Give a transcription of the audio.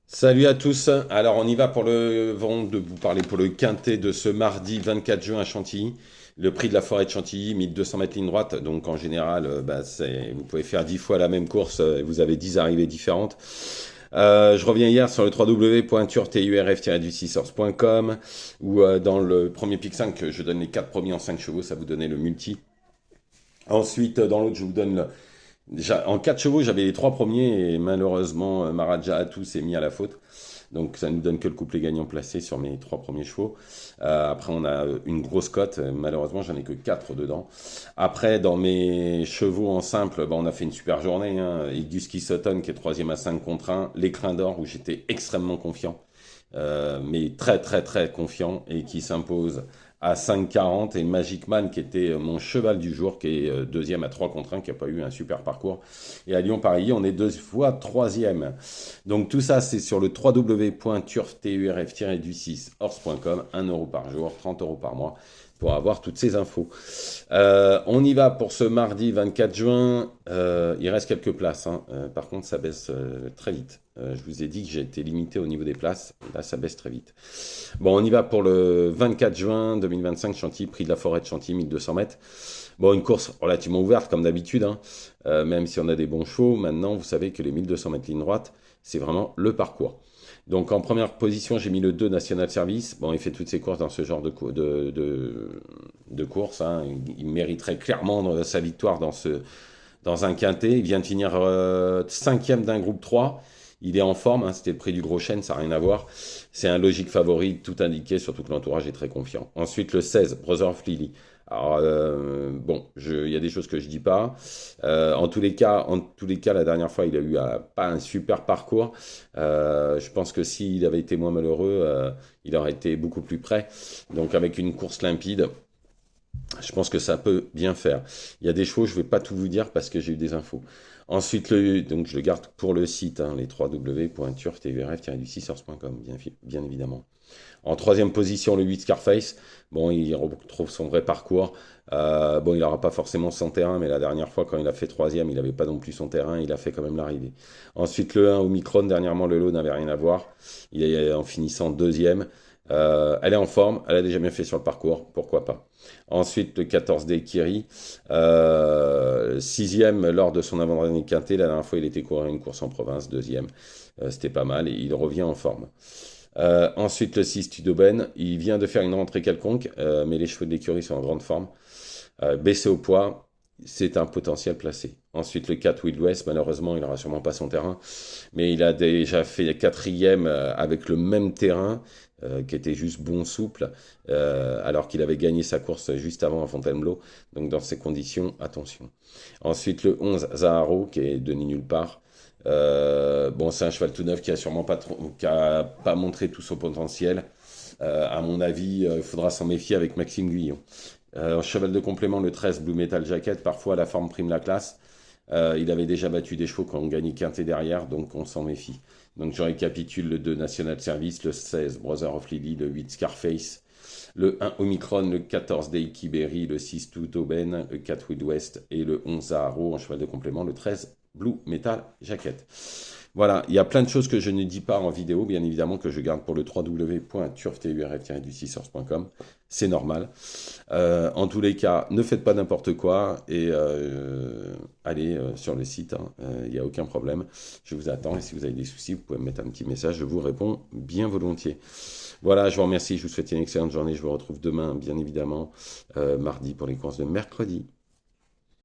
Salut à tous. Alors on y va pour le vent de vous parler pour le quintet de ce mardi 24 juin à Chantilly. Le prix de la forêt de Chantilly, 1200 mètres ligne droite. Donc en général, vous pouvez faire 10 fois la même course et vous avez 10 arrivées différentes. Je reviens hier sur le www.turf-du6source.com où dans le premier pick 5, je donne les 4 premiers en 5 chevaux, ça vous donnait le multi. Ensuite, dans l'autre, je vous donne déjà, en 4 chevaux, j'avais les 3 premiers et malheureusement, Maradja Atou s'est mis à la faute. Donc ça nous donne que le couplet gagnant placé sur mes 3 premiers chevaux. Après, on a une grosse cote. Malheureusement, j'en ai que 4 dedans. Après, dans mes chevaux en simple, on a fait une super journée. Hein. Iguski Sutton qui est troisième à 5 contre 1. L'écrin d'or où j'étais extrêmement confiant. Mais très très très confiant et qui s'impose à 5,40 et Magic Man qui était mon cheval du jour qui est deuxième à 3 contre 1 qui n'a pas eu un super parcours et à Lyon-Paris on est deux fois troisième, donc tout ça c'est sur le www.turf-du6horse.com, 1 € par jour, 30 € par mois pour avoir toutes ces infos. On y va pour ce mardi 24 juin. Il reste quelques places, hein. Par contre, ça baisse très vite. Je vous ai dit que j'ai été limité au niveau des places. Là, ça baisse très vite. Bon, on y va pour le 24 juin 2025, Chantilly, prix de la forêt de Chantilly, 1200 mètres. Bon, une course relativement ouverte, comme d'habitude, hein. Même si on a des bons chevaux. Maintenant, vous savez que les 1200 mètres ligne droite, c'est vraiment le parcours. Donc en première position, j'ai mis le 2 National Service. Bon, il fait toutes ses courses dans ce genre de course, hein. Il mériterait clairement sa victoire dans un quintet. Il vient de finir cinquième d'un groupe 3. Il est en forme, hein, c'était le prix du Gros Chêne, ça n'a rien à voir. C'est un logique favori, tout indiqué, surtout que l'entourage est très confiant. Ensuite, le 16, Brother of Lily. Alors, il y a des choses que je dis pas. En tous les cas, la dernière fois, il a eu pas un super parcours. Je pense que s'il avait été moins malheureux, il aurait été beaucoup plus près. Donc, avec une course limpide, je pense que ça peut bien faire. Il y a des chevaux, je ne vais pas tout vous dire parce que j'ai eu des infos. Ensuite, donc je le garde pour le site, hein, les www.turf-du6source.com, bien évidemment. En troisième position, le 8 Scarface. Bon, il retrouve son vrai parcours. Bon, il n'aura pas forcément son terrain, mais la dernière fois, quand il a fait troisième, il n'avait pas non plus son terrain. Il a fait quand même l'arrivée. Ensuite, le 1 Omicron. Dernièrement, le lot n'avait rien à voir. Il est en finissant deuxième. Elle est en forme. Elle a déjà bien fait sur le parcours. Pourquoi pas. Ensuite, le 14D Kiri. Sixième lors de son avant-dernier quintet. La dernière fois, il était courir une course en province. Deuxième. C'était pas mal. Et il revient en forme. Ensuite, le 6 Tudoben, il vient de faire une rentrée quelconque, mais les chevaux de l'écurie sont en grande forme. Baissé au poids, c'est un potentiel placé. Ensuite, le 4 Wild West, malheureusement, il n'aura sûrement pas son terrain, mais il a déjà fait quatrième avec le même terrain, qui était juste bon souple, alors qu'il avait gagné sa course juste avant à Fontainebleau. Donc, dans ces conditions, attention. Ensuite, le 11 Zaharo, qui est Denis Nulle part. Bon, c'est un cheval tout neuf qui a sûrement pas, qui a pas montré tout son potentiel. À mon avis, il faudra s'en méfier avec Maxime Guillon. Cheval de complément, le 13 Blue Metal Jacket, parfois la forme prime la classe. Il avait déjà battu des chevaux qui ont gagné quintet derrière, donc on s'en méfie. Donc je récapitule: le 2 National Service, le 16 Brother of Lily, le 8 Scarface, le 1 Omicron, le 14 Deiki Berry, le 6 Tutoben, le 4 Wild West et le 11 Zaharo en cheval de complément, le 13 Blue Metal Jacket. Voilà, il y a plein de choses que je ne dis pas en vidéo, bien évidemment, que je garde pour le www.turf-du6source.com. C'est normal. En tous les cas, ne faites pas n'importe quoi et allez sur le site, hein. Il n'y a aucun problème. Je vous attends et si vous avez des soucis, vous pouvez me mettre un petit message. Je vous réponds bien volontiers. Voilà, je vous remercie. Je vous souhaite une excellente journée. Je vous retrouve demain, bien évidemment, mardi pour les courses de mercredi.